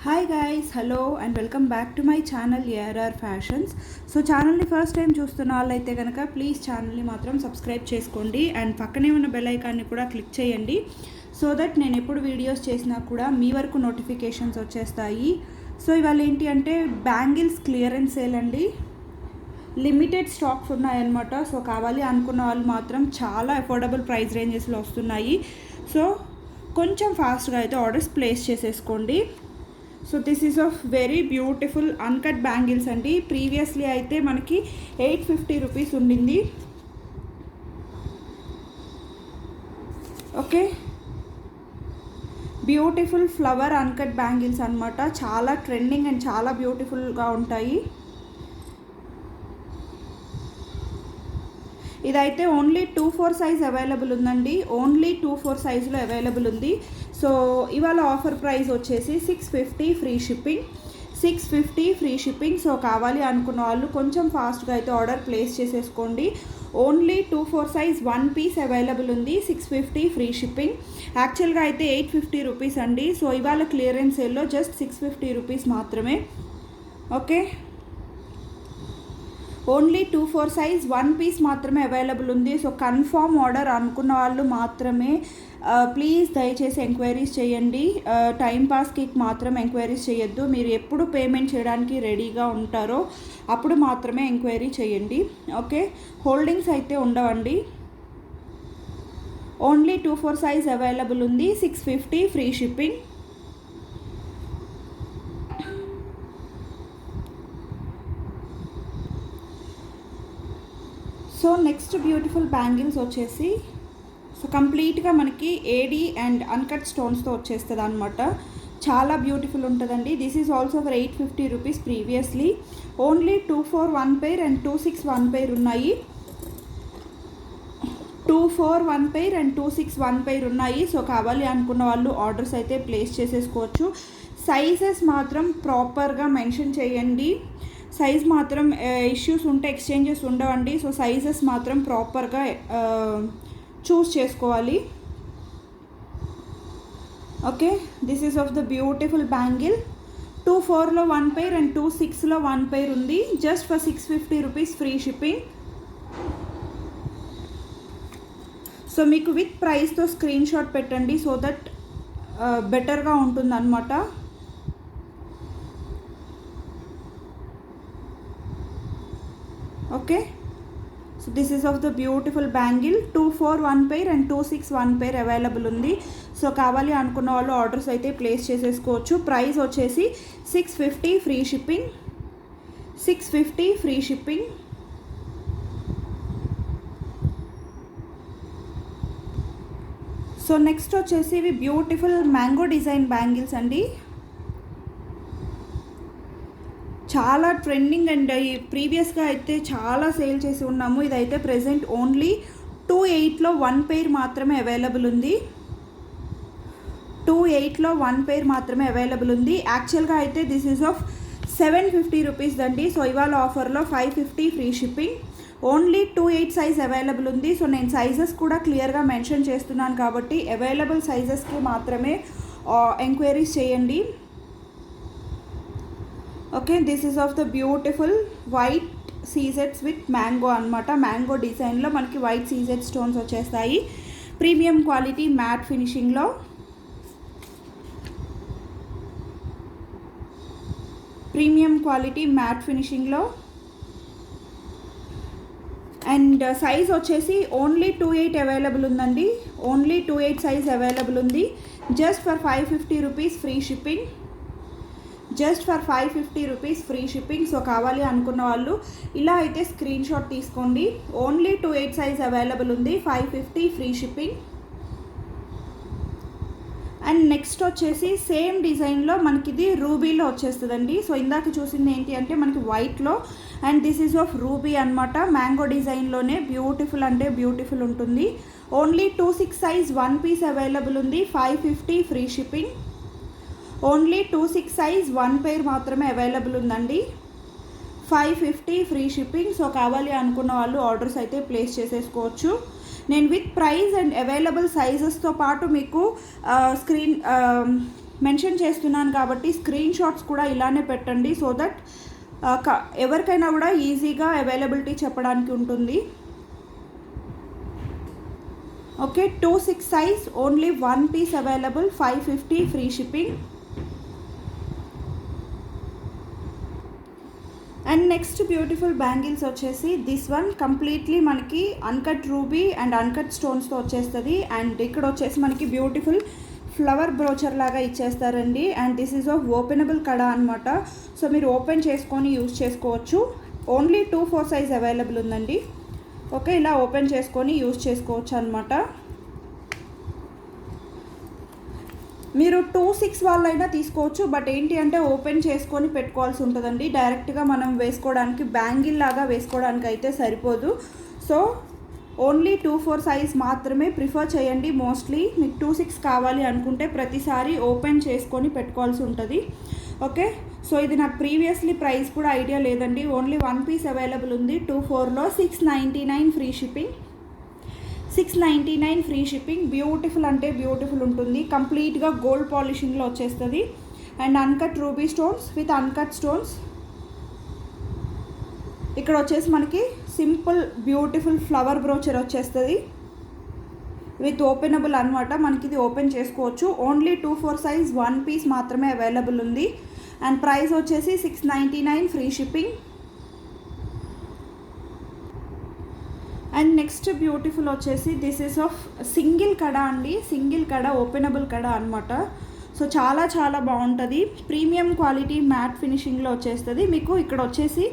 Hi guys, hello and welcome back to my channel ARR fashions. So ఛానల్ని first time చూస్తున్న వాళ్ళైతే కనుక please ఛానల్ని మాత్రం సబ్స్క్రైబ్ చేసుకోండి అండ్ పక్కనే ఉన్న బెల్ ఐకాన్ని కూడా క్లిక్ చేయండి సో దట్ నేను ఎప్పుడు వీడియోస్ చేసినా కూడా మీ వరకు నోటిఫికేషన్స్ వచ్చేస్తాయి. సో ఇవాళ ఏంటి అంటే బ్యాంగిల్స్ క్లియరెన్స్ సేల్ అండి. లిమిటెడ్ స్టాక్స్ ఉన్నాయన్నమాట. సో కావాలి అనుకున్న వాళ్ళు మాత్రం చాలా అఫోర్డబుల్ ప్రైస్ రేంజెస్లో వస్తున్నాయి. సో కొంచెం ఫాస్ట్గా అయితే ఆర్డర్స్ ప్లేస్ చేసేసుకోండి. So this is of very beautiful uncut bangles అండి. ప్రీవియస్లీ అయితే మనకి 850 రూపీస్ ఉండింది. Okay, beautiful flower uncut bangles అనమాట. చాలా ట్రెండింగ్ అండ్ చాలా బ్యూటిఫుల్గా ఉంటాయి. ఇదైతే ఓన్లీ 2-4 సైజ్ అవైలబుల్ ఉందండి. ఓన్లీ 2-4 సైజులో అవైలబుల్ ఉంది. సో ఇవాళ ఆఫర్ ప్రైస్ వచ్చేసి 650 free shipping. 650 free shipping. So కావాలి అనుకున్న వాళ్ళు కొంచెం ఫాస్ట్గా అయితే ఆర్డర్ ప్లేస్ చేసేసుకోండి. ఓన్లీ 2-4 సైజ్ 1 పీస్ అవైలబుల్ ఉంది. 650 ఫ్రీ షిప్పింగ్. యాక్చువల్గా అయితే 850 రూపీస్ అండి. సో ఇవాళ క్లియరెన్స్ సేల్లో జస్ట్ 650 రూపీస్ మాత్రమే. ఓకే, ఓన్లీ 2-4 సైజ్ 1 పీస్ మాత్రమే అవైలబుల్ ఉంది. సో కన్ఫర్మ్ ఆర్డర్ అనుకున్న వాళ్ళు మాత్రమే ప్లీజ్ దయచేసి ఎంక్వైరీస్ చేయండి. టైంపాస్కి మాత్రం ఎంక్వైరీస్ చేయొద్దు. మీరు ఎప్పుడు పేమెంట్ చేయడానికి రెడీగా ఉంటారో అప్పుడు మాత్రమే ఎంక్వైరీ చేయండి. ఓకే, హోల్డింగ్స్ అయితే ఉండవండి. ఓన్లీ 2-4 సైజ్ అవైలబుల్ ఉంది. 650 free shipping. So next beautiful bangles వచ్చేసి సో కంప్లీట్గా మనకి ఏడీ అండ్ అన్కట్ స్టోన్స్తో వచ్చేస్తుంది అనమాట. చాలా బ్యూటిఫుల్ ఉంటుందండి. This is also for 850 rupees previously. Only 2-4 1 pair and 2-6 1 pair ఉన్నాయి. 2-4 1 పెయిర్ అండ్ 2-6 1 పెయిర్ ఉన్నాయి. సో కావాలి అనుకున్న వాళ్ళు ఆర్డర్స్ అయితే ప్లేస్ చేసేసుకోవచ్చు. సైజెస్ మాత్రం ప్రాపర్గా మెన్షన్ చేయండి. సైజ్ మాత్రం ఇష్యూస్ ఉంటే ఎక్స్చేంజెస్ ఉండవండి. సో సైజెస్ మాత్రం ప్రాపర్గా చూస్ చేసుకోవాలి. Okay, this is of the beautiful bangle. 2-4లో 1 పెయిర్ అండ్ 2-6లో 1 పెయిర్ ఉంది. Just for 650 rupees free shipping. So మీకు విత్ ప్రైస్తో స్క్రీన్ షాట్ పెట్టండి సో దట్ బెటర్గా ఉంటుంది అన్నమాట. Okay, so this is of the beautiful bangle. 2-4 1 pair and 2-6 1 pair available ఉంది. సో కావాలి అనుకున్న వాళ్ళు ఆర్డర్స్ అయితే ప్లేస్ చేసేసుకోవచ్చు. ప్రైస్ వచ్చేసి 650 free shipping. 650 free shipping. So next వచ్చేసి ఇవి బ్యూటిఫుల్ మ్యాంగో డిజైన్ బ్యాంగిల్స్ అండి. చాలా ట్రెండింగ్ అండ్ ప్రీవియస్గా అయితే చాలా సేల్ చేసి ఉన్నాము. ఇదైతే ప్రెజెంట్ ఓన్లీ 2-8లో 1 పెయిర్ మాత్రమే అవైలబుల్ ఉంది. 2-8లో 1 పెయిర్ మాత్రమే అవైలబుల్ ఉంది. యాక్చువల్గా అయితే దిస్ ఈజ్ ఆఫ్ 750 రూపీస్ అండి. సో ఇవాళ ఆఫర్లో 550 free shipping. Only 2-8 size available ఉంది. సో నేను సైజెస్ కూడా క్లియర్గా మెన్షన్ చేస్తున్నాను కాబట్టి అవైలబుల్ సైజెస్కి మాత్రమే ఎంక్వైరీస్ చేయండి. Okay, this is of the beautiful white సీజెట్స్ విత్ మ్యాంగో అనమాట. మ్యాంగో డిజైన్లో మనకి వైట్ సీజెట్ స్టోన్స్ వచ్చేస్తాయి. ప్రీమియం క్వాలిటీ మ్యాట్ ఫినిషింగ్లో. ప్రీమియం క్వాలిటీ మ్యాట్ ఫినిషింగ్లో అండ్ సైజ్ వచ్చేసి ఓన్లీ 2-8 అవైలబుల్ ఉందండి. ఓన్లీ 2-8 సైజ్ అవైలబుల్ ఉంది. Just for 550 rupees free shipping. Just for 550 rupees free shipping. So కావాలి అనుకున్న వాళ్ళు ఇలా అయితే స్క్రీన్ షాట్ తీసుకోండి. ఓన్లీ 2-8 సైజ్ అవైలబుల్ ఉంది. 550 ఫ్రీ షిప్పింగ్. అండ్ నెక్స్ట్ వచ్చేసి సేమ్ డిజైన్లో మనకి ఇది రూబీలో వచ్చేస్తుందండి. సో ఇందాక చూసింది ఏంటి అంటే మనకి వైట్లో and this is of ruby అనమాట. మ్యాంగో డిజైన్లోనే బ్యూటిఫుల్ అంటే బ్యూటిఫుల్ ఉంటుంది. ఓన్లీ 2-6 సైజ్ 1 పీస్ అవైలబుల్ ఉంది. 550 free shipping. Only 2-6 size 1 pair మాత్రమే అవైలబుల్ ఉందండి. 550 ఫ్రీ షిప్పింగ్. సో కావాలి అనుకున్న వాళ్ళు ఆర్డర్స్ అయితే ప్లేస్ చేసేసుకోవచ్చు. నేను విత్ ప్రైస్ అండ్ అవైలబుల్ సైజెస్తో పాటు మీకు స్క్రీన్ మెన్షన్ చేస్తున్నాను కాబట్టి స్క్రీన్ షాట్స్ కూడా ఇలానే పెట్టండి, సో దట్ ఎవరికైనా కూడా ఈజీగా అవైలబిలిటీ చెప్పడానికి ఉంటుంది. Okay, 2-6 size, only 1 piece available, 550 free shipping. And next beautiful bangles వచ్చేసి దిస్ వన్ కంప్లీట్లీ మనకి అన్కట్ రూబీ అండ్ అన్కట్ స్టోన్స్తో వచ్చేస్తుంది. అండ్ ఇక్కడ వచ్చేసి మనకి బ్యూటిఫుల్ ఫ్లవర్ బ్రోచర్ లాగా ఇచ్చేస్తారండి. And this is of openable kada అనమాట. సో మీరు ఓపెన్ చేసుకొని యూజ్ చేసుకోవచ్చు. ఓన్లీ 2-4 సైజ్ అవైలబుల్ ఉందండి. ఓకే, ఇలా ఓపెన్ చేసుకొని యూజ్ చేసుకోవచ్చు అనమాట. మీరు 2-6 వాళ్ళైనా తీసుకోవచ్చు, బట్ ఏంటి అంటే ఓపెన్ చేసుకొని పెట్టుకోవాల్సి ఉంటుందండి. డైరెక్ట్గా మనం వేసుకోవడానికి బ్యాంగిల్ లాగా వేసుకోవడానికి అయితే సరిపోదు. సో ఓన్లీ 2-4 సైజ్ మాత్రమే ప్రిఫర్ చేయండి. మోస్ట్లీ మీకు 2-6 కావాలి అనుకుంటే ప్రతిసారి ఓపెన్ చేసుకొని పెట్టుకోవాల్సి ఉంటుంది. ఓకే, సో ఇది నాకు ప్రీవియస్లీ ప్రైస్ కూడా ఐడియా లేదండి. ఓన్లీ 1 పీస్ అవైలబుల్ ఉంది 2-4లో, 699 free shipping. 699 free shipping. Beautiful అంటే బ్యూటిఫుల్ ఉంటుంది. కంప్లీట్గా గోల్డ్ పాలిషింగ్లో వచ్చేస్తుంది. And uncut ruby stones with uncut stones. ఇక్కడ వచ్చేసి మనకి సింపుల్ బ్యూటిఫుల్ ఫ్లవర్ బ్రోచర్ వచ్చేస్తుంది విత్ ఓపెనబుల్ అనమాట. మనకి ఇది ఓపెన్ చేసుకోవచ్చు. ఓన్లీ 2-4 సైజ్ 1 పీస్ మాత్రమే అవైలబుల్ ఉంది. అండ్ ప్రైస్ వచ్చేసి 699 free shipping. And next beautiful వచ్చేసి దిస్ ఈస్ ఆఫ్ సింగిల్ కడా అండి. సింగిల్ కడా, ఓపెనబుల్ కడా అనమాట. సో చాలా చాలా బాగుంటుంది. ప్రీమియం క్వాలిటీ మ్యాట్ ఫినిషింగ్లో వచ్చేస్తుంది. మీకు ఇక్కడ వచ్చేసి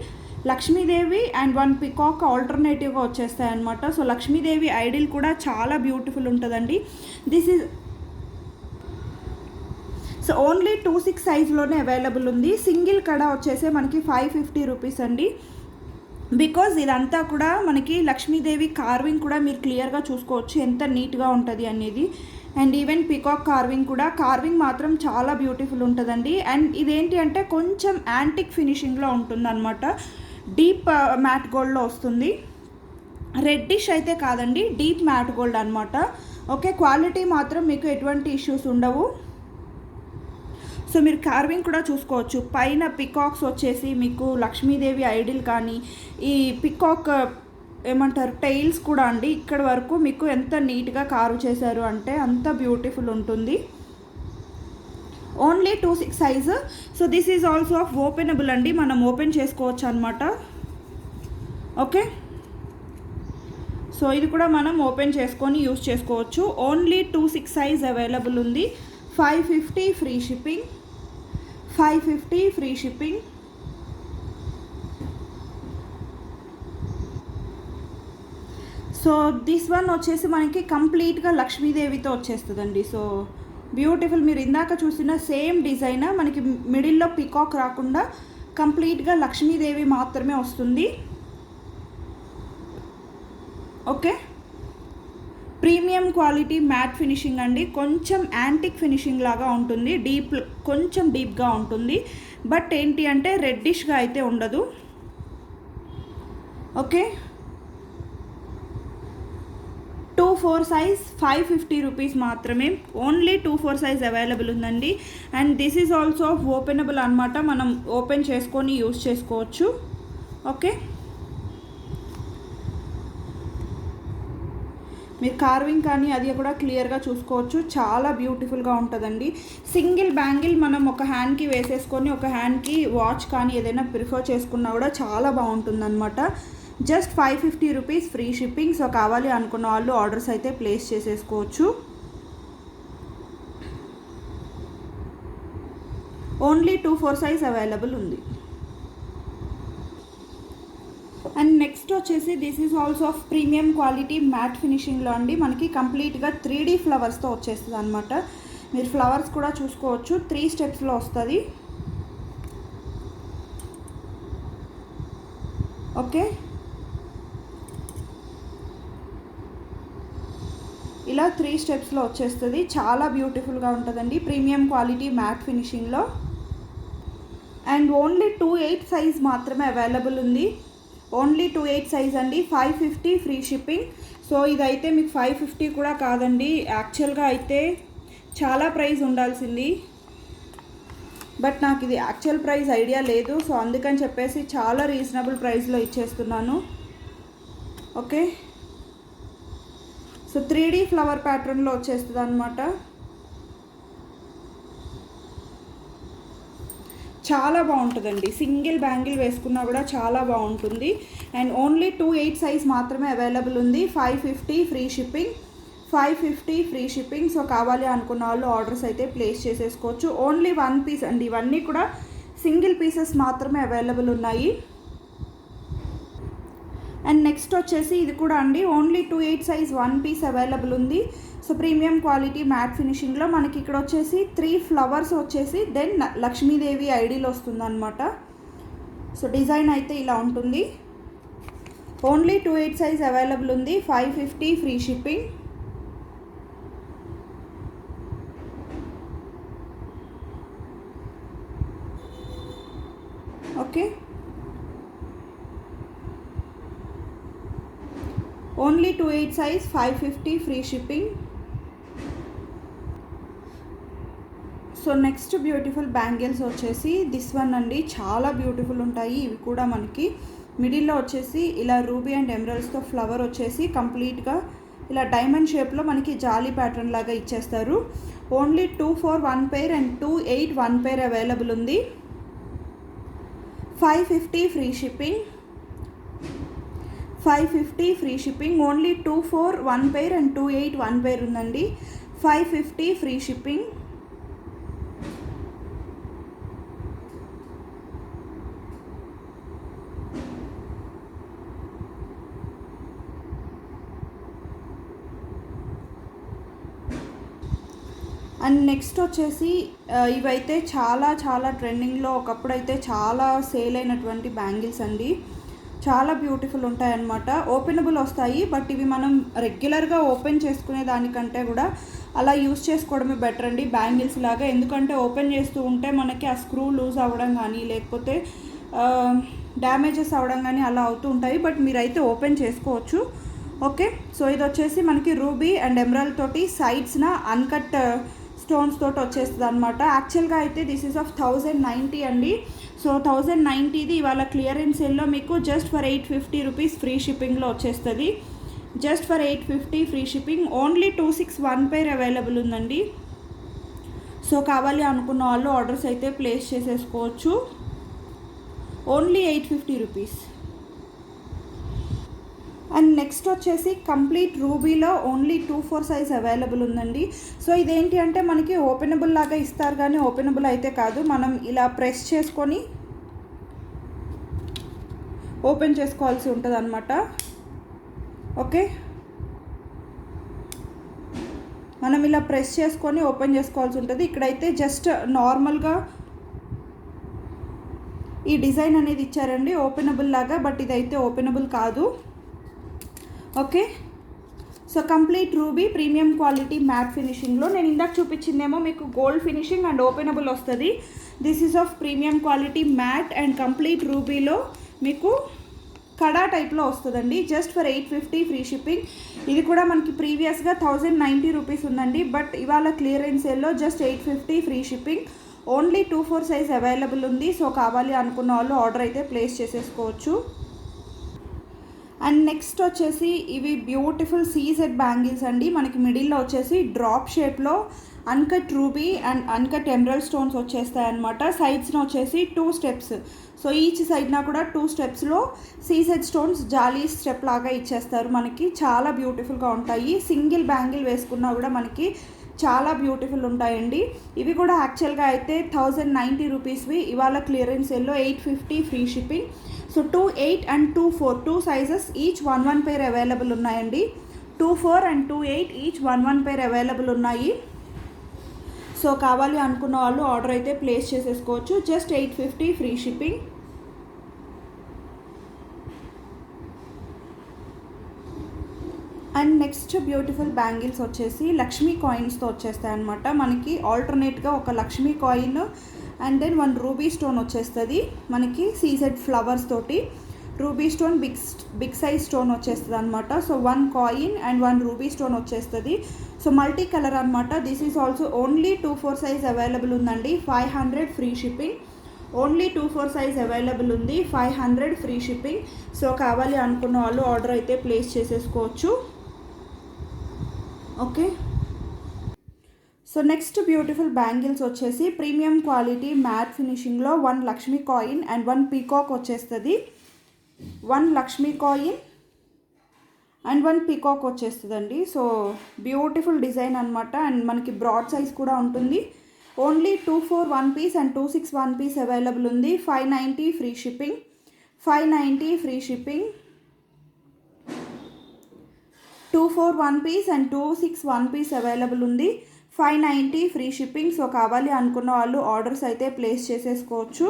లక్ష్మీదేవి అండ్ 1 పికాక్ ఆల్టర్నేటివ్గా వచ్చేస్తాయి అనమాట. సో లక్ష్మీదేవి ఐడిల్ కూడా చాలా బ్యూటిఫుల్ ఉంటుందండి. దిస్ ఈజ్ సో ఓన్లీ 2-6 సైజ్లోనే అవైలబుల్ ఉంది. సింగిల్ కడా వచ్చేసి మనకి 550 రూపీస్ అండి. బికాజ్ ఇదంతా కూడా మనకి లక్ష్మీదేవి కార్వింగ్ కూడా మీరు క్లియర్గా చూసుకోవచ్చు ఎంత నీట్గా ఉంటుంది అనేది. అండ్ ఈవెన్ పికాక్ కార్వింగ్ మాత్రం చాలా బ్యూటిఫుల్ ఉంటుందండి. అండ్ ఇదేంటి అంటే కొంచెం యాంటిక్ ఫినిషింగ్లో ఉంటుందన్నమాట. డీప్ మ్యాట్ గోల్డ్లో వస్తుంది. రెడ్డిష్ అయితే కాదండి, డీప్ మ్యాట్ గోల్డ్ అనమాట. ఓకే, క్వాలిటీ మాత్రం మీకు ఎటువంటి ఇష్యూస్ ఉండవు. సో మీరు కార్వింగ్ కూడా చూసుకోవచ్చు. పైన పికాక్స్ వచ్చేసి మీకు లక్ష్మీదేవి ఐడిల్ కానీ ఈ పికాక్ ఏమంటారు టైల్స్ కూడా అండి ఇక్కడ వరకు మీకు ఎంత నీట్గా కార్వ్ చేశారు అంటే అంత బ్యూటిఫుల్ ఉంటుంది. Only 2-6 size. So this is also of openable అండి, మనం ఓపెన్ చేసుకోవచ్చు అనమాట. ఓకే, సో ఇది కూడా మనం ఓపెన్ చేసుకొని యూజ్ చేసుకోవచ్చు. ఓన్లీ 2-6 సైజ్ అవైలబుల్ ఉంది. 550 free shipping. 550 free shipping. So this one వచ్చేసి మనకి కంప్లీట్గా లక్ష్మీదేవితో వచ్చేస్తుందండి. So beautiful. మీరు ఇందాక చూసిన సేమ్ డిజైన్ మనకి మిడిల్లో పికాక్ రాకుండా కంప్లీట్గా లక్ష్మీదేవి మాత్రమే వస్తుంది. Okay, premium quality matte finishing అండి. కొంచెం యాంటిక్ ఫినిషింగ్ లాగా ఉంటుంది. కొంచెం డీప్గా ఉంటుంది, బట్ ఏంటి అంటే రెడ్డిష్గా అయితే ఉండదు. ఓకే, 2-4 సైజ్ 550 రూపీస్ మాత్రమే. ఓన్లీ 2-4 సైజ్ అవైలబుల్ ఉందండి. And this is also openable అనమాట, మనం ఓపెన్ చేసుకొని యూజ్ చేసుకోవచ్చు. ఓకే, మీరు కార్వింగ్ కానీ అది కూడా క్లియర్గా చూసుకోవచ్చు. చాలా బ్యూటిఫుల్గా ఉంటుందండి. సింగిల్ బ్యాంగిల్ మనం ఒక హ్యాండ్కి వేసేసుకొని ఒక హ్యాండ్కి వాచ్ కానీ ఏదైనా ప్రిఫర్ చేసుకున్నా కూడా చాలా బాగుంటుంది అనమాట. Just 550 rupees free shipping. So కావాలి అనుకున్న వాళ్ళు ఆర్డర్స్ అయితే ప్లేస్ చేసేసుకోవచ్చు. ఓన్లీ 2-4 సైజ్ అవైలబుల్ ఉంది. అండ్ నెక్స్ట్ వచ్చేసి this is also of premium quality matte ఫినిషింగ్లో అండి. మనకి కంప్లీట్గా 3D ఫ్లవర్స్తో వచ్చేస్తుంది అనమాట. మీరు ఫ్లవర్స్ కూడా చూసుకోవచ్చు. 3 స్టెప్స్లో వస్తుంది. ఓకే, ఇలా 3 స్టెప్స్లో వచ్చేస్తుంది. చాలా బ్యూటిఫుల్గా ఉంటుందండి. ప్రీమియం క్వాలిటీ మ్యాట్ ఫినిషింగ్లో. అండ్ ఓన్లీ 2-8 సైజ్ మాత్రమే అవైలబుల్ ఉంది. ఓన్లీ 2-8 సైజ్ అండి. 550 ఫ్రీ షిప్పింగ్. సో ఇదైతే మీకు 550 కూడా కాదండి, యాక్చువల్గా అయితే చాలా ప్రైస్ ఉండాల్సింది. బట్ నాకు ఇది యాక్చువల్ ప్రైస్ ఐడియా లేదు, సో అందుకని చెప్పేసి చాలా రీజనబుల్ ప్రైస్లో ఇచ్చేస్తున్నాను. ఓకే, సో 3D ఫ్లవర్ ప్యాటర్న్లో వచ్చేస్తుంది అనమాట. చాలా బాగుంటుందండి, సింగిల్ బ్యాంగిల్ వేసుకున్నా కూడా చాలా బాగుంటుంది. అండ్ ఓన్లీ 2/8 సైజ్ మాత్రమే అవైలబుల్ ఉంది. 550 free shipping, 550 free shipping. So కావాలి అనుకున్న వాళ్ళు ఆర్డర్స్ అయితే ప్లేస్ చేసేసుకోవచ్చు. ఓన్లీ 1 పీస్ అండి, ఇవన్నీ కూడా సింగిల్ పీసెస్ మాత్రమే అవైలబుల్ ఉన్నాయి. అండ్ నెక్స్ట్ వచ్చేసి ఇది కూడా అండి, ఓన్లీ 2/8 సైజ్ 1 పీస్ అవైలబుల్ ఉంది. సో ప్రీమియం క్వాలిటీ మ్యాట్ ఫినిషింగ్లో మనకి ఇక్కడ వచ్చేసి 3 ఫ్లవర్స్ వచ్చేసి దెన్ లక్ష్మీదేవి ఐడీలో వస్తుంది అనమాట. సో డిజైన్ అయితే ఇలా ఉంటుంది. ఓన్లీ 2/8 సైజ్ అవైలబుల్ ఉంది. 550 free shipping. Okay, only 2/8 size 550 free shipping. So next beautiful bangles వచ్చేసి దిస్ వన్ అండి, చాలా బ్యూటిఫుల్ ఉంటాయి ఇవి కూడా. మనకి మిడిల్లో వచ్చేసి ఇలా రూబీ అండ్ ఎమరల్డ్స్తో ఫ్లవర్ వచ్చేసి కంప్లీట్గా ఇలా డైమండ్ షేప్లో మనకి జాలీ ప్యాటర్న్ లాగా ఇచ్చేస్తారు. Only 2 for 1 pair and 2/8 1 pair available ఉంది. 550 free shipping, 550 free shipping. Only 2 for 1 pair and 2/8 1 pair ఉందండి. 550 ఫ్రీ షిప్పింగ్. అండ్ నెక్స్ట్ వచ్చేసి ఇవైతే చాలా చాలా ట్రెండింగ్లో ఒకప్పుడు అయితే చాలా సేల్ అయినటువంటి బ్యాంగిల్స్ అండి. చాలా బ్యూటిఫుల్ ఉంటాయన్నమాట. ఓపెనబుల్ వస్తాయి, బట్ ఇవి మనం రెగ్యులర్గా ఓపెన్ చేసుకునే దానికంటే కూడా అలా యూస్ చేసుకోవడమే బెటర్ అండి బ్యాంగిల్స్ లాగా. ఎందుకంటే ఓపెన్ చేస్తూ ఉంటే మనకి ఆ స్క్రూ లూజ్ అవ్వడం కానీ లేకపోతే డ్యామేజెస్ అవ్వడం కానీ అలా అవుతూ ఉంటాయి. బట్ మీరైతే ఓపెన్ చేసుకోవచ్చు. ఓకే, సో ఇది వచ్చేసి మనకి రూబీ అండ్ ఎమరాల్డ్ తోటి సైడ్స్న అన్కట్ స్టోన్స్ తోటి వచ్చేస్తుంది అనమాట. యాక్చువల్గా అయితే దిస్ ఈస్ ఆఫ్ 1090 అండి. సో 1090ది ఇవాళ క్లియరెన్స్ సేల్లో మీకు జస్ట్ ఫర్ 850 రూపీస్ ఫ్రీ షిప్పింగ్లో వచ్చేస్తుంది. Just for 850 free shipping. Only 2/6 1 pair available ఉందండి. సో కావాలి అనుకున్న వాళ్ళు ఆర్డర్స్ అయితే ప్లేస్ చేసేసుకోవచ్చు. Only 850 rupees. అండ్ నెక్స్ట్ వచ్చేసి కంప్లీట్ రూబీలో ఓన్లీ 2 4 సైజ్ అవైలబుల్ ఉందండి. సో ఇదేంటి అంటే మనకి ఓపెనబుల్ లాగా ఇస్తారు, కానీ ఓపెనబుల్ అయితే కాదు. మనం ఇలా ప్రెస్ చేసుకొని ఓపెన్ చేసుకోవాల్సి ఉంటుంది అనమాట. ఓకే, మనం ఇలా ప్రెస్ చేసుకొని ఓపెన్ చేసుకోవాల్సి ఉంటుంది. ఇక్కడైతే జస్ట్ నార్మల్గా ఈ డిజైన్ అనేది ఇచ్చారండి ఓపెనబుల్ లాగా, బట్ ఇదైతే ఓపెనబుల్ కాదు. Okay, so complete ruby premium quality matte ఫినిషింగ్లో నేను ఇందాక చూపించిందేమో మీకు గోల్డ్ ఫినిషింగ్ అండ్ ఓపెనబుల్ వస్తుంది. This is of premium quality matte and complete రూబీలో మీకు కడా టైప్లో వస్తుందండి. Just for 850 free shipping. ఇది కూడా మనకి ప్రీవియస్గా 1090 రూపీస్ ఉందండి, బట్ ఇవాళ క్లియరెన్స్ సేల్లో just 850 free shipping. Only 2 4 size available ఉంది. సో కావాలి అనుకున్న వాళ్ళు ఆర్డర్ అయితే ప్లేస్ చేసేసుకోవచ్చు. అండ్ నెక్స్ట్ వచ్చేసి ఇవి బ్యూటిఫుల్ సీజెడ్ బ్యాంగిల్స్ అండి. మనకి మిడిల్లో వచ్చేసి డ్రాప్ షేప్లో uncut ruby and uncut emerald stones వచ్చేస్తాయి అనమాట. సైడ్స్న వచ్చేసి 2 స్టెప్స్. సో ఈచ్ సైడ్న కూడా 2 స్టెప్స్లో సీజెడ్ స్టోన్స్ జాలీ స్టెప్ లాగా ఇచ్చేస్తారు. మనకి చాలా బ్యూటిఫుల్గా ఉంటాయి. సింగిల్ బ్యాంగిల్ వేసుకున్నా కూడా మనకి చాలా బ్యూటిఫుల్ ఉంటాయండి. ఇవి కూడా యాక్చువల్గా అయితే 1090 రూపీస్వి. ఇవాళ క్లియరెన్స్ సేల్లో 850 free shipping. So 2/8 and 2/4 2 sizes each 1 pair available ఉన్నాయండి. 2/4 అండ్ 2/8 ఈచ్ 1 pair అవైలబుల్ ఉన్నాయి. సో కావాలి అనుకున్న వాళ్ళు ఆర్డర్ అయితే ప్లేస్ చేసేసుకోవచ్చు. Just 850 free shipping. And next beautiful bangles వచ్చేసి లక్ష్మీ కాయిన్స్తో వచ్చేస్తాయి అనమాట. మనకి ఆల్టర్నేట్గా ఒక Lakshmi coin and then 1 ruby stone వచ్చేస్తుంది మనకి సీజెడ్ ఫ్లవర్స్ తోటి. Ruby stone big size stone వచ్చేస్తుంది అనమాట. So 1 coin and 1 ruby stone వచ్చేస్తుంది. సో మల్టీ కలర్ అనమాట. This is also only 2-4 size available ఉందండి. 500 free shipping. Only 2-4 size available ఉంది. 500 free shipping. So కావాలి అనుకున్న వాళ్ళు ఆర్డర్ అయితే ప్లేస్ చేసేసుకోవచ్చు. Okay. So next beautiful bangles వచ్చేసి ప్రీమియం క్వాలిటీ మ్యాట్ ఫినిషింగ్లో 1 లక్ష్మీ కాయిన్ అండ్ 1 పీకాక్ వచ్చేస్తుంది. 1 లక్ష్మీ కాయిన్ అండ్ 1 పీకాక్ వచ్చేస్తుందండి. సో బ్యూటిఫుల్ డిజైన్ అనమాట. అండ్ మనకి బ్రాడ్ సైజ్ కూడా ఉంటుంది. Only 2-4 1 piece and 2-6 1 piece available ఉంది. 590 free shipping. 590 free shipping. 2-4 1 piece and 2-6 1 piece available ఉంది. 590 ఫ్రీ షిప్పింగ్. సో కావాలి అనుకున్న వాళ్ళు ఆర్డర్స్ అయితే ప్లేస్ చేసేసుకోవచ్చు.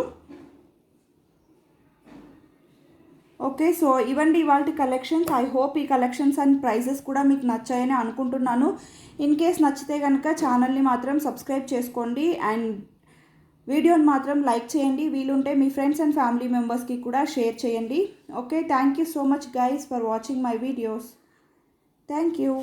ఓకే. సో ఇవండి ఇవాళ కలెక్షన్స్. ఐ హోప్ ఈ కలెక్షన్స్ అండ్ ప్రైజెస్ కూడా మీకు నచ్చాయని అనుకుంటున్నాను. ఇన్ కేస్ నచ్చితే కనుక ఛానల్ని మాత్రం సబ్స్క్రైబ్ చేసుకోండి అండ్ వీడియోని మాత్రం లైక్ చేయండి. వీలుంటే మీ ఫ్రెండ్స్ అండ్ ఫ్యామిలీ మెంబర్స్కి కూడా షేర్ చేయండి. Okay. Thank you so much guys for watching my videos. Thank you.